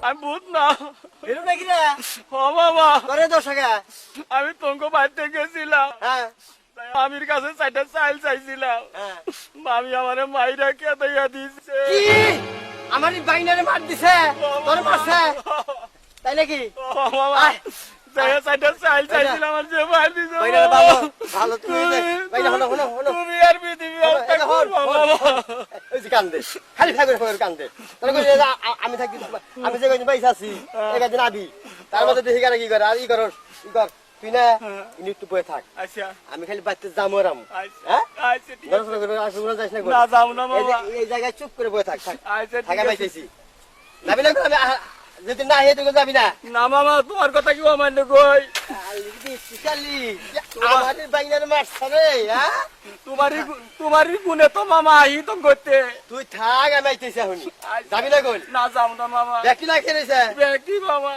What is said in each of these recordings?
আমি ভূত না মামা আমি তোমাকে বাড়িতে গেছিলাম আমির কাছে চাইটা চাইল চাইছিলাম মামি আমার মাইরা কে দিয়া দিচ্ছে আমার বাইনারে মার দিছে তোর মারছে তাই নাকি চাইটা চাইল চাইছিলাম আর যে মার দিছে ভালো তুমি তুমি আর পৃথিবী কান্দে খালি থাকবে কান্দে আমি থাকি আমি যে কদিন পয়সা আছি একদিন আবি তার মধ্যে দেখি কি করে আর ই কর তুই না একটু বয়ে থাক আমি খালি বাড়িতে যাবো এই জায়গায় চুপ করে বয়ে থাক থাকা পাইতেছি যাবি না যদি না হে তুই যাবি না না মামা তোমার কথা কি অমান্য কই আমাদের বাইনার মারছে রে তোমারই গুণে তো মামা আহি তো করতে তুই থাক আমি আইতেছি এখন যাবি না কোন না যাও না মামা দেখি না খেলেছে দেখি মামা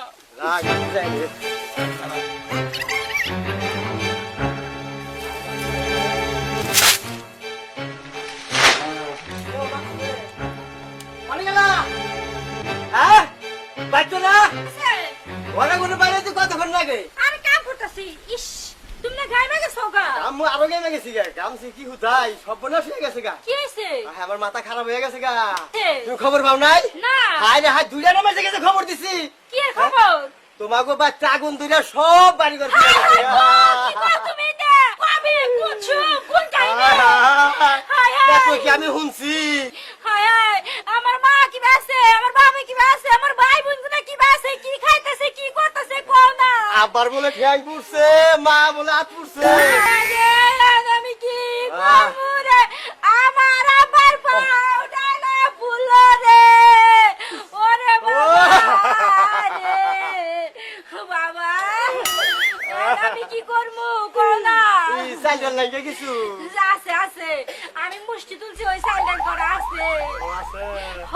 আমার মাথা খারাপ হয়ে গেছে গা তুমি খবর পাও নাই দুইটা নামে গেছে খবর দিছি তোমাকে বাচ্চা আগুন দুইটা সব বাড়ি করে আমি শুনছি আমার মা কি আছে আমার বাবা কি আছে আমার ভাই বোনগুলো কি আছে কি খাইতেছে কি করতেছে কোন না আবার বলে ঠ্যাং পড়ছে মা বলে হাত পড়ছে আমি কি করব রে আমার আবার পাউডালা ফুলো রে ওরে বাবা রে বাবা আমি কি করব কোন না এই সাইকেল লাগে কিছু আছে আছে আমি মুষ্টি তুলছি ওই সাইকেল করা আছে হ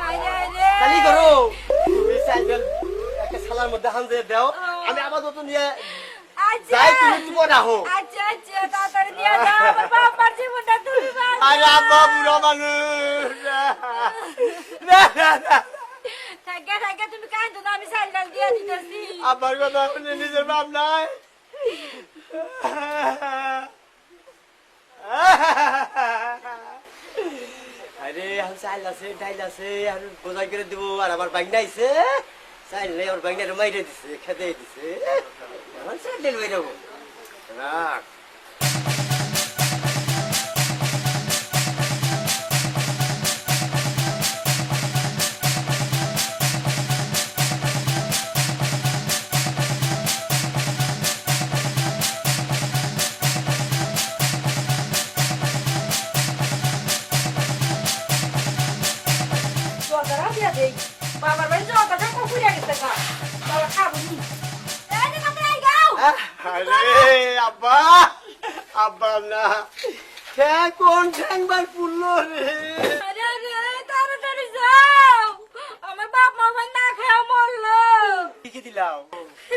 আরে রে খালি করো এই সাইকেল একটা শালার মধ্যে হান দিয়ে দাও আমি আপাতত নিয়ে যাই তুমি রাখো আচ্ছা আচ্ছা তাড়াতাড়ি নিয়ে যাও আমার বাবার জীবনটা তুমি বাঁচাও আরে আব্বা বুড়ো মানুষ থাকা তুমি কাঁদো না আমি সাইকেল দিয়ে দিতেছি আব্বার কথা শুনে নিজের বাপ নাই আরে আমি চাইল আছে ডাইল আছে আর বোঝাই করে দিব আর আমার বাইক নাইছে চাইল নেই আমার বাইক নাই মাইরে দিছে খেতে দিছে আমার চাইল মাইরে রাখ বাবার বাড়ি যাওয়া কথা কুকুরে গেছে গা বাবা খাবো নি এই যে কত আই গাও আরে আব্বা আব্বা না কে কোন ঠ্যাংবার পুরলো রে আরে আরে তাড়াতাড়ি যাও আমার বাপ মা ভাই না খেয়ে মরলো কি দিলাও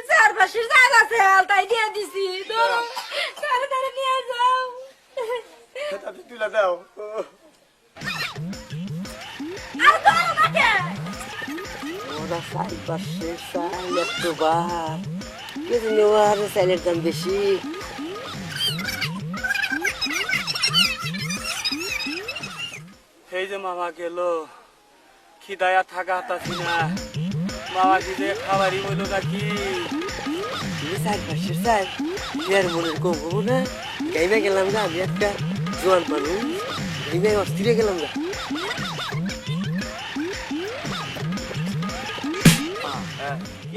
চার পাশের জায়গা আছে তাই দিয়ে দিছি ধরো তাড়াতাড়ি নিয়ে যাও তুমি তুলে দাও আর ধরো না কে ওরা সাই পাশে সাই একবার কিন্তু নেওয়ার সাইলের দাম বেশি এই যে মামা গেল খিদায়া থাকা হাতাছি না মামা কি যে খাবারই বললো নাকি সাই পাশে সাই এর মনের কম হবো না গাইবে গেলাম না আমি একটা জোয়ান মানুষ গাইবে অস্থিরে গেলাম না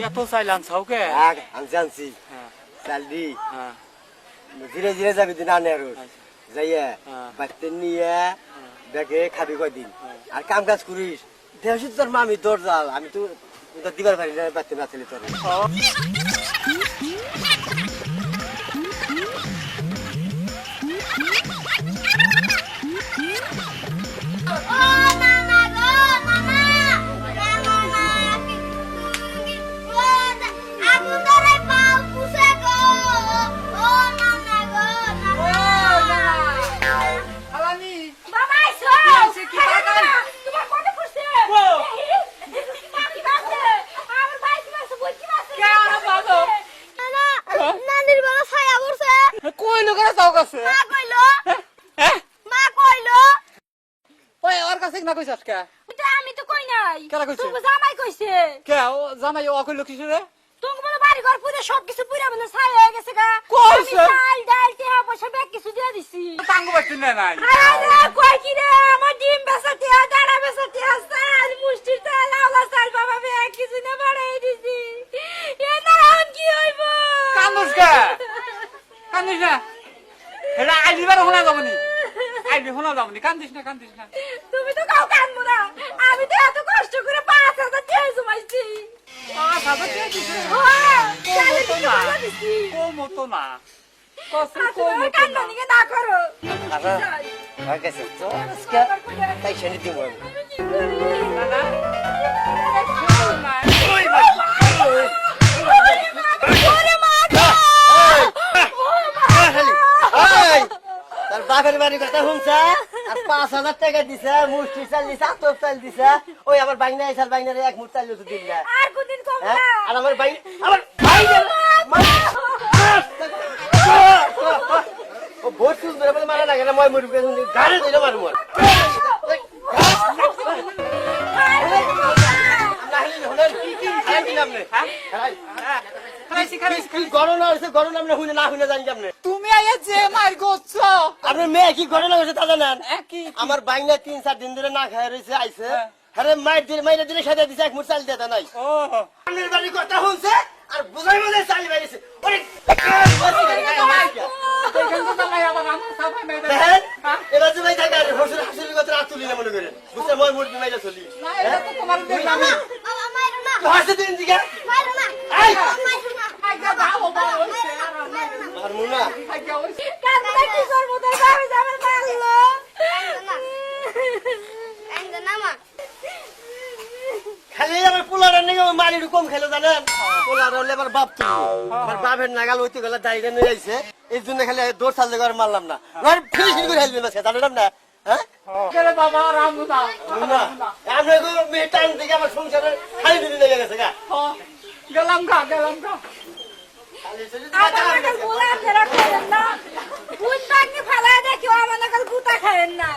এত চাইল আনছাও কে আনছি আনছি চাল দি ধীরে ধীরে যাবি দিন আনে আর যাইয়া বাচ্চা নিয়ে দেখে খাবি কয়দিন আর কাম কাজ করিস দেহসি তোর মামি তোর জাল আমি তো দিবার পারি না বাচ্চা না ছেলে তোর করতেছে মা কইলো হ্যাঁ মা কইলো ওই ওর কাছে না কইছস কে এটা আমি তো কই নাই কেডা কইছে? তুমি জামাই কইছে কে ও জামাই ও কইলো কিছু রে তুমি বলে বাড়ি ঘর পুরো সবকিছু পুরা মানে ছাই হয়ে গেছে গা কইছে? আমি চাল ডাল টিয়া পয়সা ব্যাগ কিছু দিয়ে দিছি টাঙ্গু বাচ্চি না নাই আরে কই কি রে আমার ডিম বেচা টিয়া দাঁড়া বেচা টিয়া চাল মুষ্টি চাল আওলা চাল বাবা ব্যাগ কিছু না বাড়াই দিছি এ না আর কি হইব কান্দুস কে কান্দিস না এটা আইলিবার হোনা যাবনি আইলি হোনা যাবনি কান্দিস না তুমি তো কাউ কানবো না আমি তো এত কষ্ট করে 5,000 টাকা জমাইছি হ্যাঁ চালের দিকে বাবা দিছি মতো না কষ্ট কান্দানিকে না করো খালা হয়ে গেছে তো আজকে তাই শুনে দিব আমি আমি কি করি না না ওই ভাই ওরে মা তার বাপের বাড়ি কথা শুনছা আর 5,000 টাকা দিছে মুষ্টি চাল দিছে আতপ চাল দিছে ওই আমার বাইনা এসার বাইনারে এক মুঠ চাল তো দিল না আর কোনদিন কম না আর আমার ভাই ও বহুত সুন্দর ধরে বলে মারা লাগে না মই মরু গেছে গাড়ি দিলে মারু মর গণনা হয়েছে গণনা আমরা শুনে না শুনে জানি কেমনে তুমি আইয়া যে মার গোছ আপনার মেয়ে কি গণনা হয়েছে তা জানেন একই আমার বাইনা 3-4 দিন ধরে না খায় রয়েছে আইছে আরে মাইরে দিলে সাজা দিছে এক মুঠ চাল দিতে নাই ও আপনার বাড়ি কথা শুনছে আর বুঝাই বুঝাই চাল বাইরেছে ওরে দেখেন এবার জমাই থাকে আর হসুর হাসুরি কথা আর তুলি না মনে করেন বুঝতে মই মুরগি মাইরা চলি তোমার দেখলাম বাবা মাইরো না হাসতে দিন দিকে মাইরো না এই মাইরো না আর মুনা কান্দা কি করবো তাই ভাবে যাবে মারলো খালি আমার পোলার নাকি মালির কম খেলো জানেন পোলার হলে আমার বাপ তুলবো আমার বাপের নাগাল হইতে গেলে দাঁড়িয়ে নিয়ে আইছে এই জন্য খালি দৌড় চাল জায়গা মারলাম না ফিনিশিং করে হেলবে মাঝে জানেন না হ্যাঁ বাবা রামুদা আমরা মেয়ে টাইম থেকে আমার সংসারে খালি দিদি লেগে গেছে গা গেলাম গা আমার কাছে বলা ফেরা খাইেন না বুঝ বাগনি ফালা দেখি আমার কাছে গুতা খাইেন না